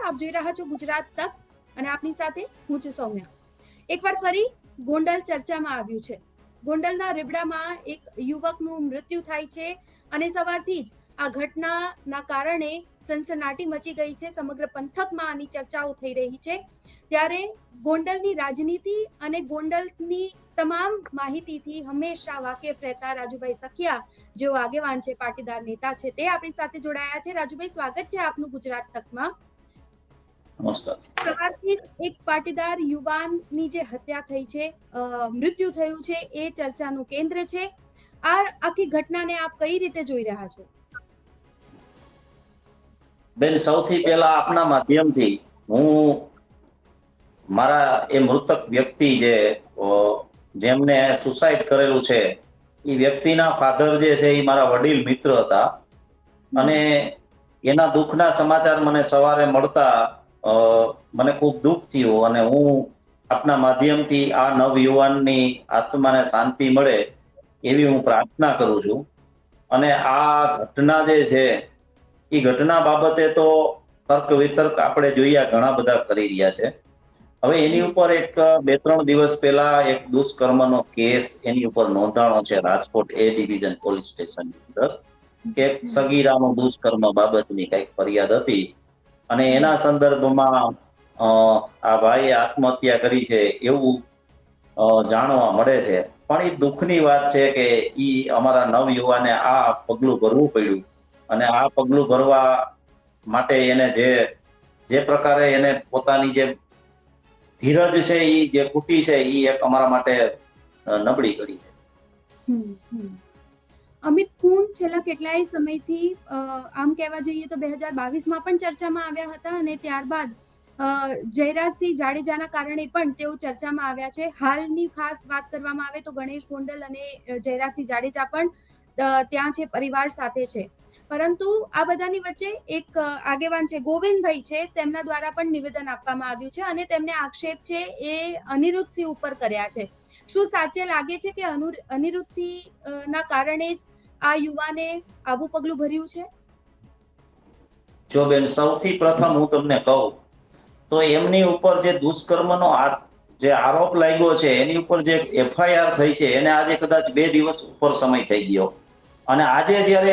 આપ જોઈ રહ્યા છો ગુજરાત તક અને આપની સાથે હું છું સૌમ્યા. એકવાર ફરી ગોંડલ ચર્ચામાં આવ્યું છે. ગોંડલના રીબડામાં એક યુવકનું મૃત્યુ થાય છે અને સવારથી જ આ ઘટનાના કારણે સનસનાટી મચી ગઈ છે. સમગ્ર પંથકમાં આની ચર્ચાઓ થઈ રહી છે. ત્યારે ગોંડલની રાજનીતિ અને ગોંડલની તમામ માહિતીથી હંમેશા વાકેફ રહેતા રાજુભાઈ સખિયા, જેઓ આગેવાન છે, પાટીદાર નેતા છે, તે આપણી સાથે જોડાયા છે. રાજુભાઈ, સ્વાગત છે આપનું ગુજરાત તકમાં. નમસ્કાર. સવારથી એક પાટીદાર યુવાનની જે હત્યા થઈ છે, મૃત્યુ થયું છે, એ ચર્ચાનું કેન્દ્ર છે. આ આખી ઘટનાને આપ કઈ રીતે જોઈ રહ્યા છો? બેન, સૌથી પહેલા આપના માધ્યમથી હું મારા એ મૃતક વ્યક્તિ જેમને સુસાઇડ કરેલું છે એ વ્યક્તિના ફાધર જે છે એ મારા વડીલ મિત્ર હતા અને એના દુઃખના સમાચાર મને સવારે મળતા મને ખૂબ દુઃખ થયું અને હું આપના માધ્યમથી આ નવયુવાનની આત્માને શાંતિ મળે એવી હું પ્રાર્થના કરું છું. અને આ ઘટના જે છે એ ઘટના બાબતે તો તર્ક વિતર્ક આપણે જોઈએ ઘણા બધા કરી રહ્યા છે. હવે એની ઉપર એક 2-3 દિવસ પહેલા એક દુષ્કર્મનો કેસ એની ઉપર નોંધાણો છે રાજકોટ એ ડિવિઝન પોલીસ સ્ટેશનની અંદર, કે સગીરાનું દુષ્કર્મ બાબતની કઈક ફરિયાદ હતી અને એના સંદર્ભમાં આ ભાઈએ આત્મહત્યા કરી છે એવું જાણવા મળે છે. પણ એ દુઃખની વાત છે કે અમારા નવયુવાને આ પગલું ભરવું પડ્યું અને આ પગલું ભરવા માટે એને જે પ્રકારે એને પોતાની જે ધીરજ છે એ જે ખૂટી છે એ એક અમારા માટે નબળી કરી છે. અમિત ખૂન છેલ્લા કેટલાય સમયથી આમ કહેવા જઈએ તો 2022માં પણ ચર્ચામાં આવ્યા હતા અને ત્યારબાદ જયરાજસિંહ જાડેજાના કારણે પણ તેઓ ચર્ચામાં આવ્યા છે. હાલની ખાસ વાત કરવામાં આવે તો ગણેશ ગોંડલ અને જયરાજસિંહ જાડેજા પણ ત્યાં છે, પરિવાર સાથે છે. પરંતુ આ બધાની વચ્ચે એક આગેવાન છે, ગોવિંદભાઈ છે, તેમના દ્વારા પણ નિવેદન આપવામાં આવ્યું છે અને તેમને આક્ષેપ છે એ અનિરુદ્ધસિંહ ઉપર કર્યા છે. શું સાચે લાગે છે કે અનિરુદ્ધસિંહ ના કારણે જ આ યુવાને આવું પગલું ભર્યું છે? જો બેન, સૌથી પ્રથમ હું તમને કહું તો એમની ઉપર જે દુષ્કર્મનો જે આરોપ લાગ્યો છે એની ઉપર જે FIR થઈ છે એને આજે કદાચ 2 દિવસ ઉપર સમય થઈ ગયો અને આજે જયારે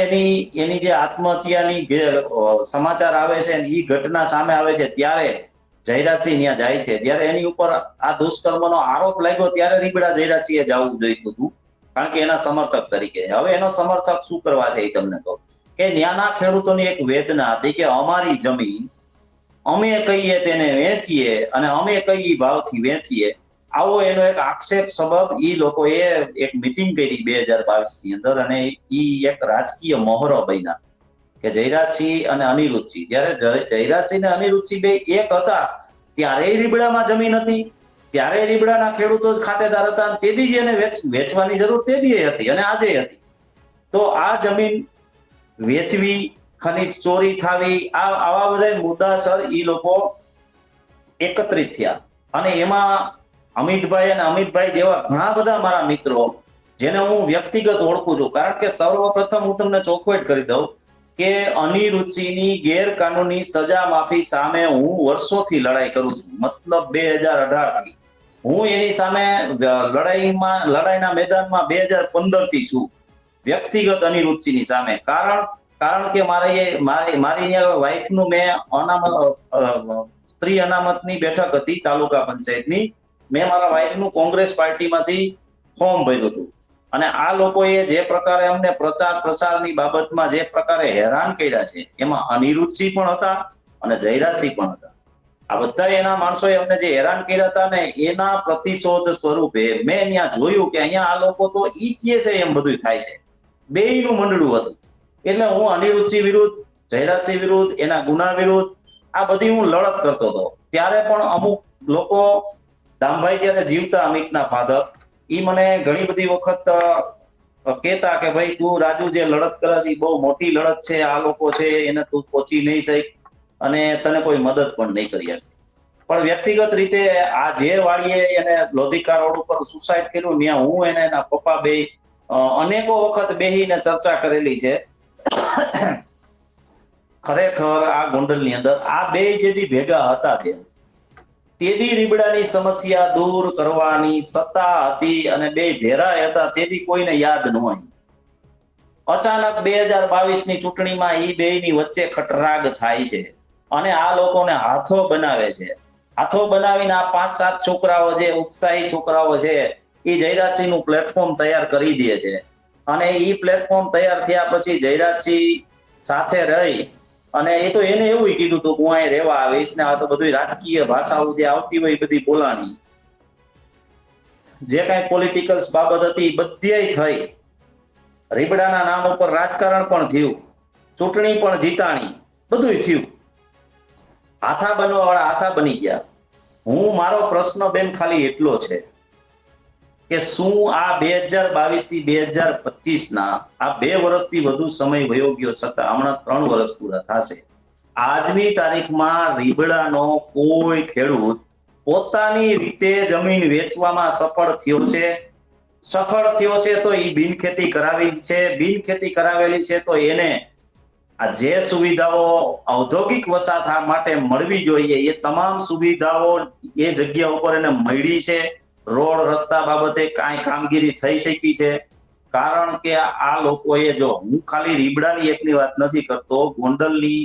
એની જે આત્મહત્યાની સમાચાર આવે છે એ ઘટના સામે આવે છે ત્યારે જયરાજસિંહ ત્યાં જાય છે. જ્યારે એની ઉપર આ દુષ્કર્મનો આરોપ લાગ્યો ત્યારે રીબડા જયરાજસિંહે જવું જોઈતું હતું, કારણ કે એના સમર્થક તરીકે. હવે એનો સમર્થક શું કરવા છે એ તમને કહું કે ત્યાંના ખેડૂતોની એક વેદના હતી કે અમારી જમીન અમે કહીએ તેને વેચીએ અને અમે કઈ ભાવથી વેચીએ, આવો એનો એક આક્ષેપ સબબ ઈ લોકોએ એક મીટિંગ કરી 2022ની અંદર અને ઈ એક રાજકીય મોહરો બન્યા કે જયરાજસિંહ અને અનિરુદ્ધસિંહ. જ્યારે જયરાજસિંહ અને અનિરુદ્ધસિંહ બે એક હતા ત્યારે રીબડામાં જમીન હતી, ત્યારે રીબડાના ખેડૂતો જ ખાતેદાર હતા, તેથી જ એને વેચવાની જરૂર તેથી હતી અને આજે હતી. તો આ જમીન વેચવી, ખનીજ ચોરી થાવી, આવા બધા મુદ્દાસર ઈ લોકો એકત્રિત થયા અને એમાં અમિતભાઈ જેવા ઘણા બધા મારા મિત્રો જેને હું વ્યક્તિગત ઓળખું છું, કારણ કે સર્વપ્રથમ હું તમને ચોખવટ કરી દઉં કે અનિરુદ્ધસિંહની ગેરકાનૂની સજા માફી સામે હું વર્ષોથી લડાઈ કરું છું. મતલબ 2018થી હું એની સામે લડાઈના મેદાનમાં 2015થી છું વ્યક્તિગત અનિરુદ્ધસિંહની સામે. કારણ કે મારી વાઇફનું મેં સ્ત્રી અનામતની બેઠક હતી તાલુકા પંચાયતની, મેં મારા વાઇફનું કોંગ્રેસ પાર્ટીમાંથી ફોર્મ ભર્યું હતું અને આ લોકોએ જે પ્રકારે અમને પ્રચાર પ્રસારની બાબતમાં જે પ્રકારે હેરાન કર્યા છે એમાં અનિરુદ્ધસિંહ પણ હતા અને જયરાજસિંહ પણ હતા. આ બધા એના માણસોએ અમને જે હેરાન કર્યા હતા ને એના પ્રતિશોધ સ્વરૂપે મેં ત્યાં જોયું કે અહીંયા આ લોકો તો ઈ કહે છે એમ બધું થાય છે, બેયનું મંડળું હતું. એટલે હું અનિરુદ્ધસિંહ વિરુદ્ધ, જયરાજસિંહ વિરુદ્ધ, એના ગુના વિરુદ્ધ આ બધી હું લડત કરતો હતો. ત્યારે પણ અમુક લોકો, દામભાઈ ત્યારે જીવતા અમિતના ફાધર, ઈ મને ઘણી બધી વખત કહેતા કે ભાઈ તું રાજુ જે લડત કરે છે એ બહુ મોટી લડત છે, આ લોકો છે એને તું પહોંચી નહીં શક અને તને કોઈ મદદ પણ નહીં કરી શકે. પણ વ્યક્તિગત રીતે આ જે વાળીએ એને લોધિકા રોડ ઉપર સુસાઇડ કર્યું ત્યાં હું એને એના પપ્પા બે અનેકો વખત બેહીને ચર્ચા કરેલી છે. ખરેખર આ ગોંડલની અંદર આ બે જેથી ભેગા હતા બેન, તેદી રીબડાની સમસ્યા દૂર કરવાની સત્તા હતી અને બે ભેરા હતા તેથી કોઈને યાદ ન હોય. અચાનક 2022 ની ચૂંટણીમાં ઈ બેયની વચ્ચે ખટરાગ થાય છે અને આ લોકોને હાથો બનાવે છે. હાથો બનાવીને આ 5-7 છોકરાઓ જે ઉત્સાહી છોકરાઓ છે એ જયરાજસિંહ નું પ્લેટફોર્મ તૈયાર કરી દે છે અને ઈ પ્લેટફોર્મ તૈયાર થયા પછી જયરાજસિંહ સાથે રહી અને એ તો એને એવું કીધું હતું હું અહીં રહેવા આવીશ ને આ તો બધું રાજકીય ભાષાઓ જે આવતી હોય એ બધી બોલાણી, જે કઈ પોલિટિકલ બાબત હતી બધી થઈ. રીબડાના નામ ઉપર રાજકારણ પણ થયું, ચૂંટણી પણ જીતાણી, બધું થયું. હાથા બનવા વાળા હાથા બની ગયા. મારો પ્રશ્ન બેન ખાલી એટલો છે કે શું આ 2022 થી 2025 ના આ 2 વર્ષથી વધુ સમય વયો ગયો છતાં હમણાં 3 વર્ષ પૂરા થશે, આજની તારીખમાં રીબડાનો કોઈ ખેડૂત પોતાની રીતે જમીન વેચવામાં સફળ થયો છે? સફળ થયો છે તો એ બિનખેતી કરાવેલી છે, બિનખેતી કરાવેલી છે તો એને આ જે સુવિધાઓ ઔદ્યોગિક વસાહત માટે મળવી જોઈએ એ તમામ સુવિધાઓ એ જગ્યા ઉપર એને મળી છે? રોડ રસ્તા બાબતે કાંઈ કામગીરી થઈ શકી છે? કારણ કે આ લોકોએ, જો હું ખાલી રીબડાની એકની વાત નથી કરતો, ગોંડલની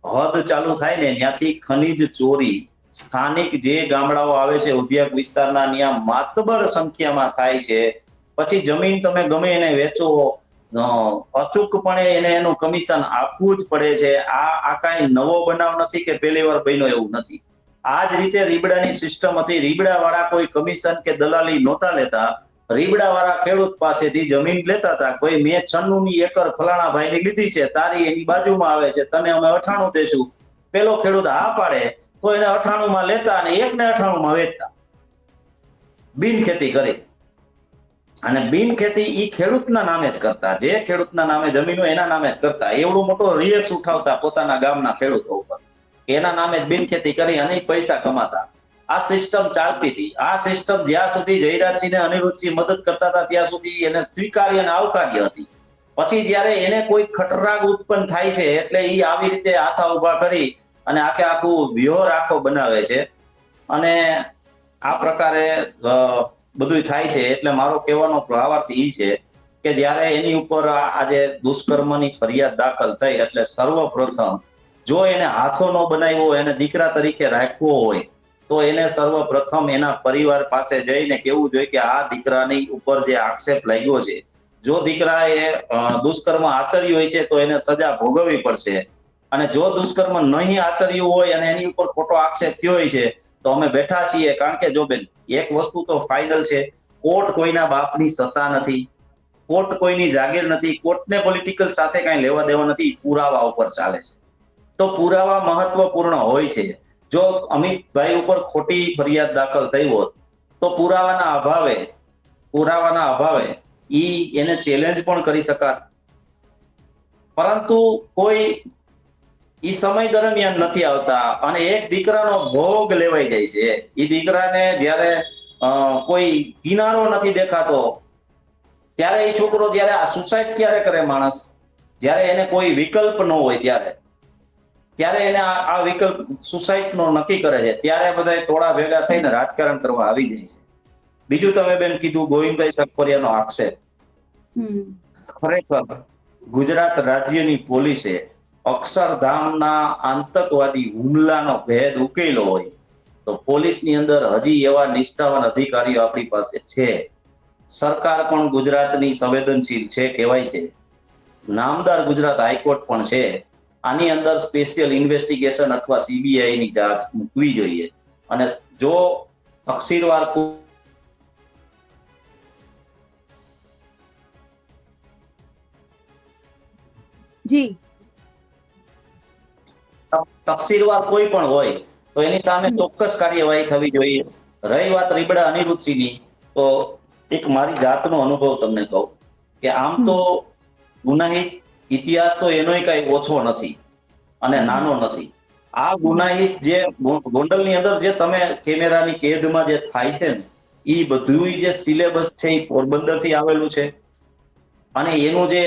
હદ ચાલુ થાય ને ત્યાંથી ખનીજ ચોરી સ્થાનિક જે ગામડાઓ આવે છે ઉદ્યોગ વિસ્તારના ત્યાં માતબર સંખ્યામાં થાય છે. પછી જમીન તમે ગમે એને વેચો અચૂકપણે એને એનું કમિશન આપવું જ પડે છે. આ કાંઈ નવો બનાવ નથી કે પહેલી વાર બન્યો, એવું નથી. આ જ રીતે રીબડાની સિસ્ટમ હતી. રીબડા વાળા કોઈ કમિશન કે દલાલી નહોતા લેતા, રીબડા વાળા ખેડૂત પાસેથી જમીન લેતા હતા. કોઈ મેં 96 એકર ફલાણા ભાઈની લીધી છે, તારી એની બાજુમાં આવે છે, તને અમે 98 દેશું. પેલો ખેડૂત હા પાડે તો એને 98 માં લેતા અને 1 ને 98 માં વેચતા, બિનખેતી કરી. અને બિનખેતી ઈ ખેડૂતના નામે જ કરતા, જે ખેડૂતના નામે જમીન હોય એના નામે જ કરતા. એવડો મોટો રિયક્સ ઉઠાવતા પોતાના ગામના ખેડૂતો ઉપર, એના નામે જ બિનખેતી કરી અને પૈસા કમાતા. આ સિસ્ટમ ચાલતી હતી. આ સિસ્ટમ જ્યાં સુધી જયરાજસિંહ ને અનિરુદ્ધસિંહ મદદ કરતા હતા ત્યાં સુધી એને સ્વીકાર્ય અને આવકાર્ય હતી. પછી જયારે એને કોઈ ખટરાગ ઉત્પન્ન થાય છે એટલે એ આવી રીતે હાથા ઉભા કરી અને આખું વ્યવહાર આખો બનાવે છે અને આ પ્રકારે બધું થાય છે. એટલે મારો કહેવાનો ભાવાર્થ એ છે કે જ્યારે એની ઉપર આજે દુષ્કર્મની ફરિયાદ દાખલ થઈ એટલે સર્વપ્રથમ જો એને હાથો ન બનાવ્યો, એને દીકરા તરીકે રાખવો હોય તો એને સર્વપ્રથમ એના પરિવાર પાસે જઈને કહેવું જોઈએ કે આ દીકરાની ઉપર જે આક્ષેપ લાગ્યો છે, જો દીકરાએ દુષ્કર્મ આચર્યું હોય છે તો એને સજા ભોગવવી પડશે. અને જો દુષ્કર્મ નહીં આચર્યું હોય અને એની ઉપર ખોટો આક્ષેપ થયો હોય છે તો અમે બેઠા છીએ. કારણ કે જો બેન એક વસ્તુ તો ફાઇનલ છે, કોર્ટ કોઈના બાપની સત્તા નથી, કોર્ટ કોઈની જાગીર નથી, કોર્ટને પોલિટિકલ સાથે કઈ લેવા દેવા નથી, પુરાવા ઉપર ચાલે છે. તો પુરાવા મહત્વપૂર્ણ હોય છે. જો અમિતભાઈ ઉપર ખોટી ફરિયાદ દાખલ થઈ હોત તો પુરાવાના અભાવે એને ચેલેન્જ પણ કરી શકાત, પરંતુ કોઈ ઈ સમય દરમિયાન નથી આવતા અને એક દીકરાનો ભોગ લેવાઈ જાય છે. એ દીકરાને જ્યારે કોઈ કિનારો નથી દેખાતો ત્યારે એ છોકરો જ્યારે આ સુસાઇડ ક્યારે કરે માણસ, જ્યારે એને કોઈ વિકલ્પ ન હોય ત્યારે એને આ વિકલ્પ સુસાઇડ નો નક્કી કરે છે. ત્યારે બધા ટોળા ભેગા થઈને રાજકારણ કરવા આવી જાય છે. બીજું તમે બેન કીધું ગોવિંદભાઈ સખપરિયાનો આક્ષેપ, ખરેખર ગુજરાત રાજ્યની પોલીસે અક્ષરધામના આતંકવાદી હુમલાનો ભેદ ઉકેલો હોય તો પોલીસની અંદર હજી એવા નિષ્ઠાવાન અધિકારીઓ આપણી પાસે છે. સરકાર પણ ગુજરાતની સંવેદનશીલ છે કહેવાય છે. નામદાર ગુજરાત હાઈકોર્ટ પણ છે. આની અંદર સ્પેશિયલ ઇન્વેસ્ટિગેશન અથવા સીબીઆઈ ની ચાર્જ મૂકવી જોઈએ. અને જો તકસીરવાર તકસીરવાર કોઈ પણ હોય તો એની સામે ચોક્કસ કાર્યવાહી થવી જોઈએ. રહી વાત રીબડા અનિરુદ્ધસિંહની, તો એક મારી જાતનો અનુભવ તમને કહું કે આમ તો ગુનાહિત ઇતિહાસ તો એનોય કઈ ઓછો નથી અને નાનો નથી. આ ગુનાહિત જે ગોંડલની અંદર જે તમે કેમેરાની કેદમાં જે થાય છે ને, એ બધું જે સિલેબસ છે એ પોરબંદર થી આવેલું છે. અને એનું જે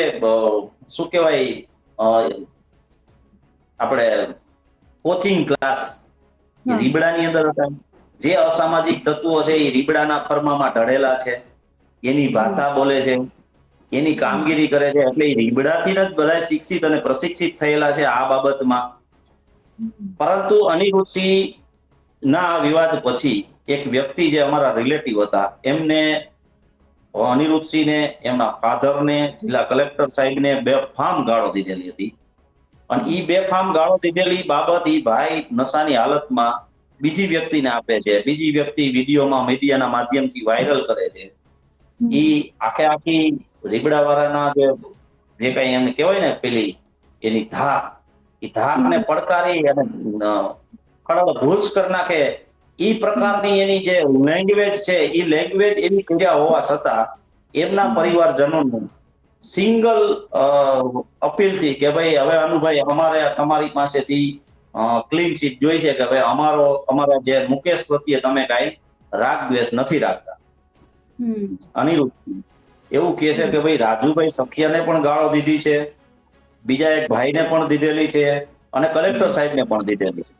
શું કહેવાય આપણે કોચિંગ ક્લાસ હા. રીબડાની અંદર હતા. જે અસામાજિક તત્વો છે એ રીબડાના ફરમામાં ઢળેલા છે, એની ભાષા બોલે છે, એની કામગીરી કરે છે, એટલે એ રીબડાથી જ બધા શિક્ષિત અને પ્રશિક્ષિત થયેલા છે આ બાબતમાં. પરંતુ અનિરુદ્ધસિંહ ના વિવાદ પછી એક વ્યક્તિ જે અમારા રિલેટિવ હતા એમને અનિરુદ્ધસિંહને, એમના ફાધરને, જિલ્લા કલેક્ટર સાહેબને બેફામ ગાળો દીધેલી હતી. અને ઈ બેફામ ગાળો દીધેલી બાબત ઈ ભાઈ નશાની હાલતમાં બીજી વ્યક્તિને આપે છે. બીજી વ્યક્તિ વિડીયોમાં મીડિયાના માધ્યમથી વાયરલ કરે છે. ઈ આખે આખી રીબડા વાળાના જે કઈ એમને કહેવાય ને પેલી એની ધાક, એ ધાકને પડકારી અને ખડબડભૂસ કરી નાખે. ઈ પ્રકારની એની જે લેંગ્વેજ છે એ લેંગ્વેજ એવી કર્યા હોવા છતાં એમના પરિવારજનોનું સિંગલ અપીલથી કે ભાઈ હવે અનુભાઈ અમારે તમારી પાસેથી ક્લીન ચીટ જોઈ છે કે ભાઈ અમારા જે મુકેશ પ્રત્યે તમે કાંઈ રાગ દ્વેષ નથી રાખતા. અનિરુદ્ધ એવું કહે છે કે ભાઈ રાજુભાઈ સખિયાને પણ ગાળો દીધી છે, બીજા એક ભાઈને પણ દીધેલી છે અને કલેક્ટર સાહેબને પણ દીધેલી છે.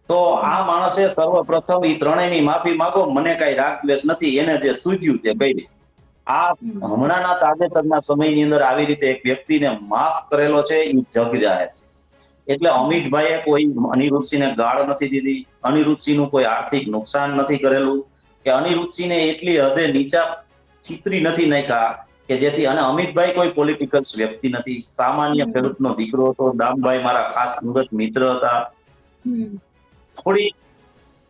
તો આ માણસે સર્વપ્રથમ એ ત્રણેયની માફી માંગો, મને કઈ રાગ દ્વેષ નથી, એને જે સૂઝ્યું તે કરી. આ હમણાંના તાજેતરના સમયની અંદર આવી રીતે એક વ્યક્તિને માફ કરેલો છે એ જગ જાહેર છે. એટલે અમિતભાઈએ કોઈ અનિરુદ્ધસિંહને ગાળ નથી દીધી, અનિરુદ્ધસિંહનું કોઈ આર્થિક નુકસાન નથી કરેલું, કે અનિરુદ્ધસિંહને એટલી હદે નીચા ચિતરી નથી નાખ્યા કે જેથી. અને અમિતભાઈ કોઈ પોલિટિકલ વ્યક્તિ નથી, સામાન્ય ખેડૂતનો દીકરો હતો. દામભાઈ મારા ખાસ અંગત મિત્ર હતા. થોડી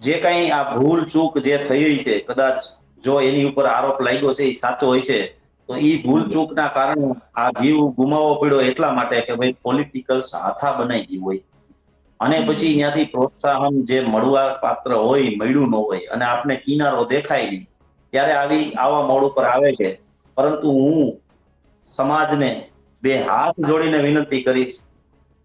જે કઈ આ ભૂલ ચૂક જે થઈ છે, કદાચ જો એની ઉપર આરોપ લાગ્યો છે એ સાચો હોય છે, તો એ ભૂલ ચૂકના કારણે આ જીવ ગુમાવવો પડ્યો એટલા માટે કે ભાઈ પોલિટિકલ હાથા બનાવી ગઈ હોય અને પછી ત્યાંથી પ્રોત્સાહન જે મળવા પાત્ર હોય મળ્યું ન હોય અને આપને કિનારો દેખાય નહીં, ત્યારે આવા મોડ ઉપર આવે છે. પરંતુ હું સમાજને બે હાથ જોડીને વિનંતી કરીશ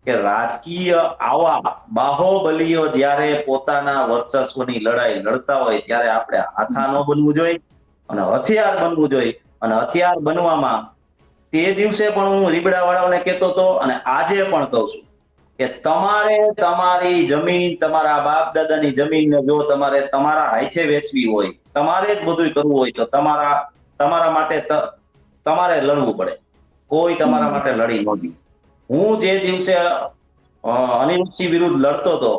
કે રાજકીય આવા બાહોબલીઓ જ્યારે પોતાના વર્ચસ્વની લડાઈ લડતા હોય ત્યારે આપણે હાથા ન બનવું જોઈએ અને હથિયાર બનવું જોઈએ. અને હથિયાર બનવામાં તે દિવસે પણ હું રીબડા વાળાઓને કહેતો હતો અને આજે પણ કહું છું કે તમારે તમારી જમીન, તમારા બાપ દાદાની જમીનને જો તમારા હાથે વેચવી હોય, તમારે જ બધું કરવું હોય, તો તમારા માટે તમારે લડવું પડે. કોઈ તમારા માટે લડી નહોતી. હું જે દિવસે અનિરુદ્ધસિંહ વિરુદ્ધ લડતો હતો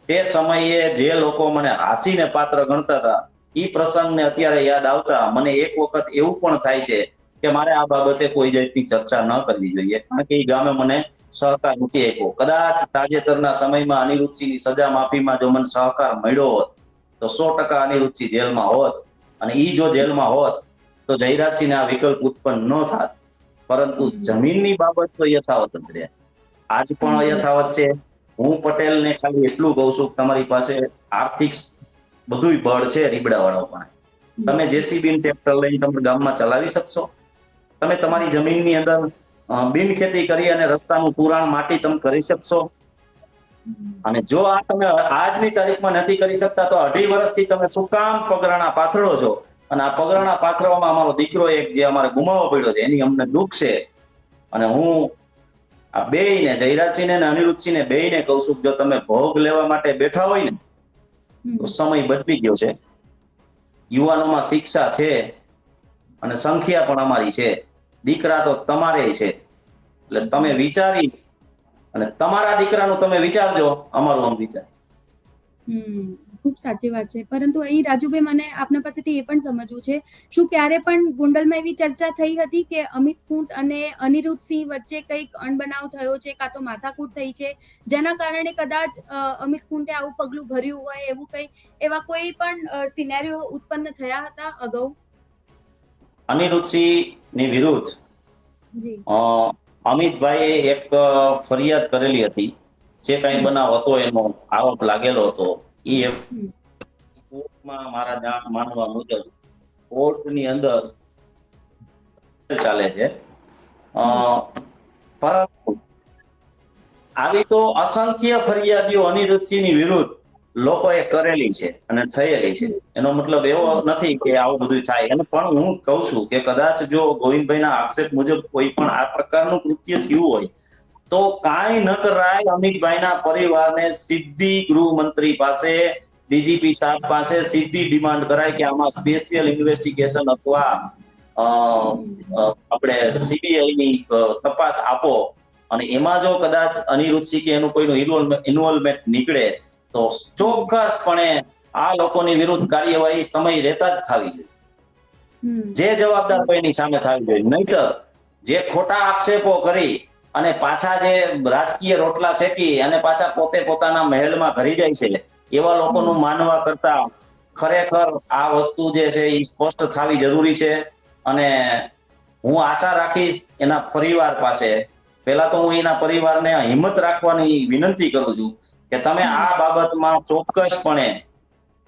તે સમયે જે લોકો મને હાસીને પાત્ર ગણતા હતા, એ પ્રસંગને અત્યારે યાદ આવતા મને એક વખત એવું પણ થાય છે કે મારે આ બાબતે કોઈ જાતની ચર્ચા ન કરવી જોઈએ, કારણ કે એ ગામે મને સહકાર નથી આપ્યો. કદાચ તાજેતરના સમયમાં અનિરુદ્ધસિંહની સજા માફીમાં જો મને સહકાર મળ્યો હોત તો 100% અનિરુદ્ધસિંહ જેલમાં હોત, અને ઈ જો જેલમાં હોત તો જયરાજસિંહને આ વિકલ્પ ઉત્પન્ન ન થાત. પરંતુ જમીનની બાબત તો યથાવત જ રહે, આજ પણ યથાવત છે. હું પટેલને ખાલી એટલું કહું છું કે તમારી પાસે આર્થિક બધુંય બળ છે રીબડા વાળા પાસે. તમે જેસીબી ટ્રેક્ટર લઈને તમે ગામમાં ચલાવી શકશો? તમે તમારી જમીનની અંદર બિન ખેતી કરી અને રસ્તાનું પુરાણ માટી તમે કરી શકશો? અને જો આ તમે આજની તારીખમાં નથી કરી શકતા તો 2.5 વર્ષથી તમે શું કામ પગરાણા પાથરો છો? અને આ પગરાણા પાથરવામાં અમારો દીકરો એક જે અમારે ગુમાવવો પડ્યો છે એની અમને દુઃખ છે. અને હું આ બેયને, જયરાજસિંહને અને અનિરુદ્ધસિંહને બેયને કહું છું, જો તમે ભોગ લેવા માટે બેઠા હોય ને તો સમય બદલી ગયો છે. યુવાનોમાં શિક્ષા છે અને સંખ્યા પણ અમારી છે, દીકરા તો તમારે છે. એટલે તમે વિચારી અને તમારા દીકરાનું તમે વિચારજો, અમારું આમ વિચાર. ખૂબ સાચી વાત છે. પરંતુ અહીં રાજુભાઈ, મને આપના પાસેથી એ પણ સમજવું છે, શું ક્યારે પણ ગોંડલમાં એવી ચર્ચા થઈ હતી કે અમિત ખૂંટ અને અનિરુદ્ધસિંહ વચ્ચે કંઈક અણબનાવ થયો છે, કાં તો માથાકૂટ થઈ છે, જેના કારણે કદાચ અમિત ખૂંટે આવું પગલું ભર્યું હોય, એવું કંઈ એવા કોઈ પણ સિનેરિયો ઉત્પન્ન થયા હતા અગાઉ? અનિરુદ્ધસિંહની વિરુદ્ધ અમિતભાઈએ એક ફરિયાદ કરેલી હતી. જે કઈ બનાવ હતો એનો આરોપ લાગેલો હતો એ કોર્ટમાં મારા માનવા મુજબ કોર્ટની અંદર ચાલે છે. પરંતુ આવી તો અસંખ્ય ફરિયાદીઓ અનિરુદ્ધસિંહની વિરુદ્ધ લોકોએ કરેલી છે અને થયેલી છે. એનો મતલબ એવો નથી કે આવું બધું થાય. અને પણ હું કહું છું કે કદાચ જો ગોવિંદભાઈના આક્ષેપ મુજબ કોઈ પણ આ પ્રકારનું કૃત્ય થયું હોય તો કાંઈ ન કરાય, અમિતભાઈના પરિવારને સીધી ગૃહમંત્રી પાસે, ડીજીપી સાહેબ પાસે સીધી ડિમાન્ડ કરાય કે આમાં સ્પેશિયલ ઇન્વેસ્ટિગેશન અથવા આપણે સીબીઆઈ ની તપાસ આપો, અને એમાં જો કદાચ અનિરુદ્ધસિંહ કે એનું કોઈનું ઇન્વોલ્વમેન્ટ નીકળે તો ચોક્કસપણે આ લોકોની વિરુદ્ધ કાર્યવાહી સમય રહેતા જ થવી જોઈએ. જે જવાબદાર કોઈની સામે થવી જોઈએ. નહીતર જે ખોટા આક્ષેપો કરી અને પાછા જે રાજકીય રોટલા છેકી અને પાછા પોતે પોતાના મહેલમાં ઘરી જાય છે, એવા લોકોનું માનવા કરતા ખરેખર આ વસ્તુ જે છે એ સ્પષ્ટ થવી જરૂરી છે. અને હું આશા રાખીશ એના પરિવાર પાસે, પહેલા તો હું એના પરિવારને હિંમત રાખવાની વિનંતી કરું છું કે તમે આ બાબતમાં ચોક્કસપણે,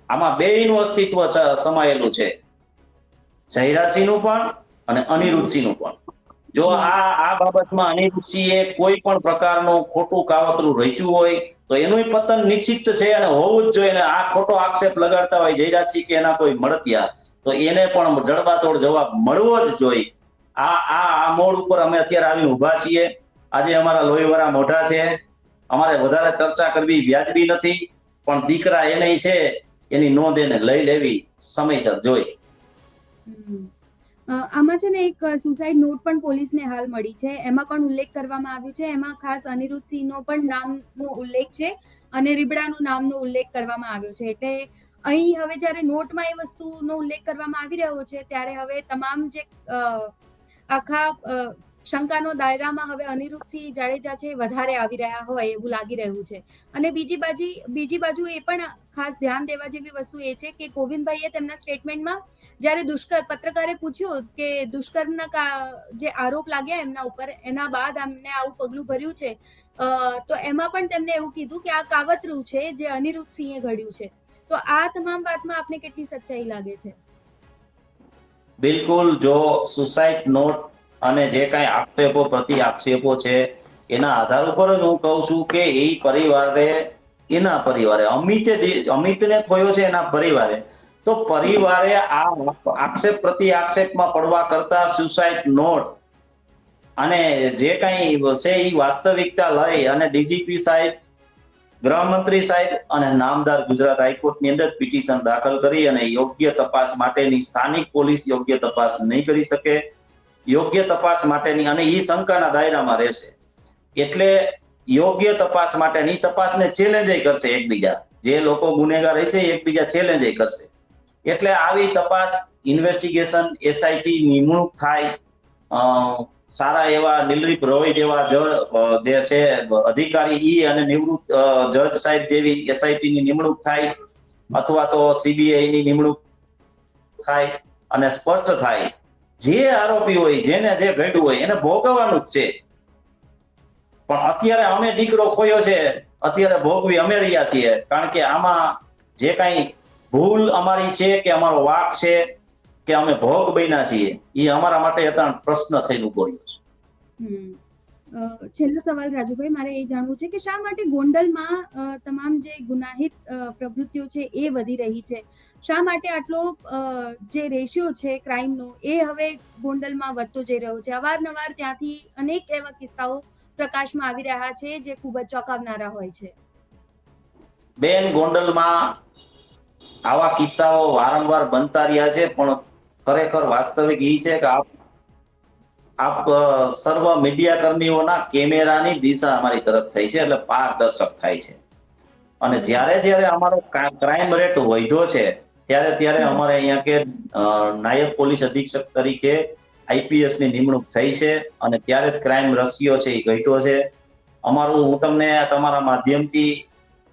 આમાં બેયનું અસ્તિત્વ સમાયેલું છે, જયરાજસિંહનું પણ અને અનિરુદ્ધસિંહનું પણ. જો આ બાબતમાં અનિરુદ્ધસિંહે કોઈ પણ પ્રકારનું ખોટું કાવતરું રચ્યું હોય તો એનું પતન નિશ્ચિત છે અને હોવું જ જોઈએ. આ ખોટો આક્ષેપ લગાડતા હોય જયરાજસિંહ કે એના કોઈ મળતિયા, તો એને પણ જડબાતોડ જવાબ મળવો જ જોઈએ. આ મોડ ઉપર અમે અત્યારે આવીને ઉભા છીએ. આજે અમારા લોહીવાળા મોઢા છે, અમારે વધારે ચર્ચા કરવી વ્યાજબી નથી, પણ દીકરા એને છે એની નોંધ એને લઈ લેવી સમયસર જોઈ. આમાં છે ને એક સુસાઇડ નોટ પણ પોલીસને હાલ મળી છે, એમાં પણ ઉલ્લેખ કરવામાં આવ્યું છે. એમાં ખાસ અનિરુદ્ધસિંહનો પણ નામનો ઉલ્લેખ છે અને રીબડાનું નામનો ઉલ્લેખ કરવામાં આવ્યો છે. એટલે અહીં હવે જ્યારે નોટમાં એ વસ્તુનો ઉલ્લેખ કરવામાં આવી રહ્યો છે, ત્યારે હવે તમામ જે આખા શંકાનો દાયરામાં હવે અનિરુદ્ધસિંહ જાડેજા છે વધારે આવી રહ્યા હોય એવું લાગી રહ્યું છે. અને બીજી બાજુ એ પણ ખાસ ધ્યાન દેવા જેવી વસ્તુ એ છે કે ગોવિંદભાઈએ તેમના સ્ટેટમેન્ટમાં જ્યારે પત્રકારે પૂછ્યું કે દુષ્કર્મના જે આરોપ લાગ્યા એમના ઉપર, એના બાદ એમને આવું પગલું ભર્યું છે, તો એમાં પણ તેમને એવું કીધું કે આ કાવતરું છે જે અનિરુદ્ધસિંહે ઘડ્યું છે. તો આ તમામ વાતમાં આપને કેટલી સચ્ચાઈ લાગે છે? બિલકુલ, જો સુસાઇડ નોટ અને જે કાંઈ આક્ષેપો પ્રતિ આક્ષેપો છે એના આધાર ઉપર જ હું કહું છું કે એના પરિવારે અમિતને ખોયો છે, એના પરિવારે, તો પરિવારે આ આક્ષેપ પ્રતિ આક્ષેપમાં પડવા કરતા સુસાઇડ નોટ અને જે કાંઈ છે એ વાસ્તવિકતા લઈ અને ડીજીપી સાહેબ, ગૃહમંત્રી સાહેબ અને નામદાર ગુજરાત હાઈકોર્ટની અંદર પિટિશન દાખલ કરી અને યોગ્ય તપાસ માટેની સ્થાનિક પોલીસ યોગ્ય તપાસ નહીં કરી શકે, યોગ્ય તપાસ માટેની, અને એ શંકાના દાયરામાં રહેશે એટલે યોગ્ય તપાસ માટેની તપાસને ચેલેન્જ કરશે એકબીજા, જે લોકો ગુનેગાર હશે એકબીજા ચેલેન્જ કરશે. એટલે આવી તપાસ, ઇન્વેસ્ટિગેશન, એસઆઈટી નિમણૂક થાય, સારા એવા નિલરીપ રોય જેવા જે છે અધિકારી અને નિવૃત્ત જજ સાહેબ જેવી એસઆઈટી ની નિમણૂક થાય, અથવા તો સીબીઆઈ ની નિમણૂક થાય અને સ્પષ્ટ થાય જે આરોપી હોય, જેને જે ઘડ્યું હોય એને ભોગવવાનું જ છે. પણ અત્યારે અમે દીકરો ખોયો છે, અત્યારે ભોગવી અમે રહ્યા છીએ, કારણ કે આમાં જે કાંઈ ભૂલ અમારી છે કે અમારો વાક છે કે અમે ભોગ બન્યા છીએ, એ અમારા માટે અત્યારે પ્રશ્ન થઈને ઉભો રહ્યો છે. છેલ્લો સવાલ રાજુભાઈ, મારે એ જાણવું છે કે શા માટે ગોંડલમાં તમામ જે ગુનાહિત પ્રવૃત્તિઓ છે એ વધી રહી છે? શા માટે આટલો જે રેશિયો છે ક્રાઇમનો એ હવે ગોંડલમાં વધતો જઈ રહ્યો છે? અવારનવાર ત્યાંથી અનેક એવા કિસ્સાઓ પ્રકાશમાં આવી રહ્યા છે જે ખૂબ જ ચોંકાવનારા હોય છે. બેન, ગોંડલમાં આવા કિસ્સાઓ વારંવાર બનતા રહ્યા છે, પણ ખરેખર વાસ્તવિક એ છે કે આપ સર્વ મીડિયા કર્મીઓના કેમેરાની દિશા અમારી તરફ થઈ છે, એટલે પારદર્શક થાય છે. અને જ્યારે અમારો ક્રાઇમ રેટ વધ્યો છે ત્યારે અમારે અહીંયા કે નાયબ પોલીસ અધિક્ષક તરીકે આઈપીએસ ની નિમણૂક થઈ છે, અને ત્યારે જ ક્રાઇમ રશિયો છે એ ઘટ્યો છે. હું તમને તમારા માધ્યમથી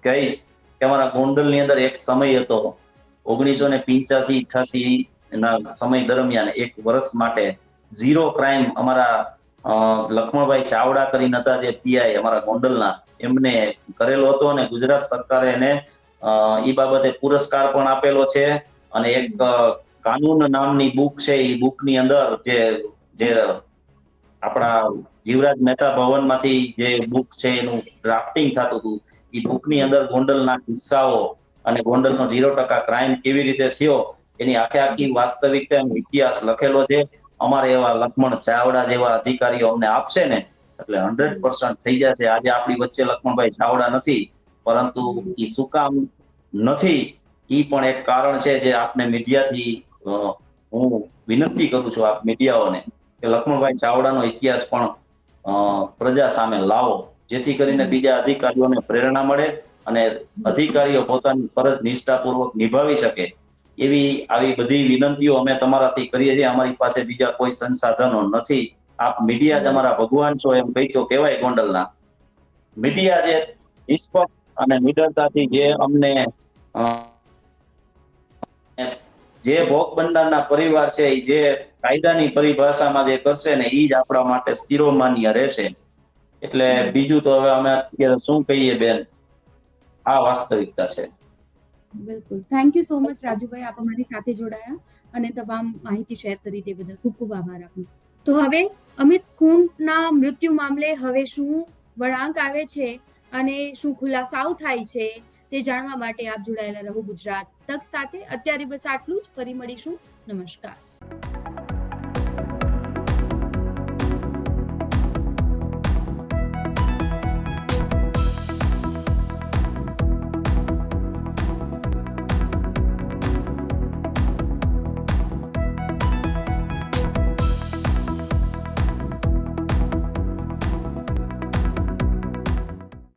કહીશ કે અમારા ગોંડલની અંદર એક સમય હતો 1985-88 ના સમય દરમિયાન એક વર્ષ માટે ઝીરો ક્રાઇમ અમારા લક્ષ્મણભાઈ ચાવડા કરીને હતા, જે પીઆઈ અમારા ગોંડલના, એમને કરેલો હતો, અને ગુજરાત સરકારે એને એ બાબતે પુરસ્કાર પણ આપેલો છે. અને એક કાનૂન નામની બુક છે, એ બુકની અંદર જે આપણા જીવરાજ મહેતા ભવનમાંથી જે બુક છે એનું ડ્રાફ્ટિંગ થતું હતું, એ બુકની અંદર ગોંડલના કિસ્સાઓ અને ગોંડલનો 0% ક્રાઇમ કેવી રીતે થયો એની આખી વાસ્તવિકતા ઇતિહાસ લખેલો છે. અમારે એવા લક્ષ્મણ ચાવડા જેવા અધિકારીઓ અમને આપશે ને એટલે 100% થઈ જશે. આજે આપણી વચ્ચે લક્ષ્મણભાઈ ચાવડા નથી, પરંતુ એ શું કામ નથી એ પણ એક કારણ છે જે આપને મીડિયાથી હું વિનંતી કરું છું આપ મીડિયાઓને કે લક્ષ્મણભાઈ ચાવડાનો ઇતિહાસ પણ પ્રજા સામે લાવો, જેથી કરીને બીજા અધિકારીઓને પ્રેરણા મળે અને અધિકારીઓ પોતાની ફરજ નિષ્ઠાપૂર્વક નિભાવી શકે. એવી આવી બધી વિનંતીઓ અમે તમારાથી કરીએ છીએ. અમારી પાસે બીજા કોઈ સંસાધનો નથી. આપ મીડિયા જ અમારા ભગવાન છો એમ કહી તો કહેવાય. ગોંડલના મીડિયા જે નિષ્પક્ષ અને નિડરતાથી જે અમને જે ભોગ બનનારના પરિવાર છે એ જે કાયદાની પરિભાષામાં જે કરશે ને એ જ આપણા માટે શિરોમાન્ય રહેશે. એટલે બીજું તો હવે અમે અત્યારે શું કહીએ બેન, આ વાસ્તવિકતા છે. બિલકુલ. Thank you so much Rajubhai, આપ અમારી સાથે જોડાયા અને તમામ માહિતી શેર કરી તે બદલ ખૂબ ખૂબ આભાર આપનો. તો હવે અમિત ખૂંટના મૃત્યુ મામલે હવે શું વળાંક આવે છે અને શું ખુલાસાઓ થાય છે તે જાણવા માટે આપ જોડાયેલા રહો ગુજરાત તક સાથે. અત્યારે બસ આટલું જ. ફરી મળીશું. નમસ્કાર.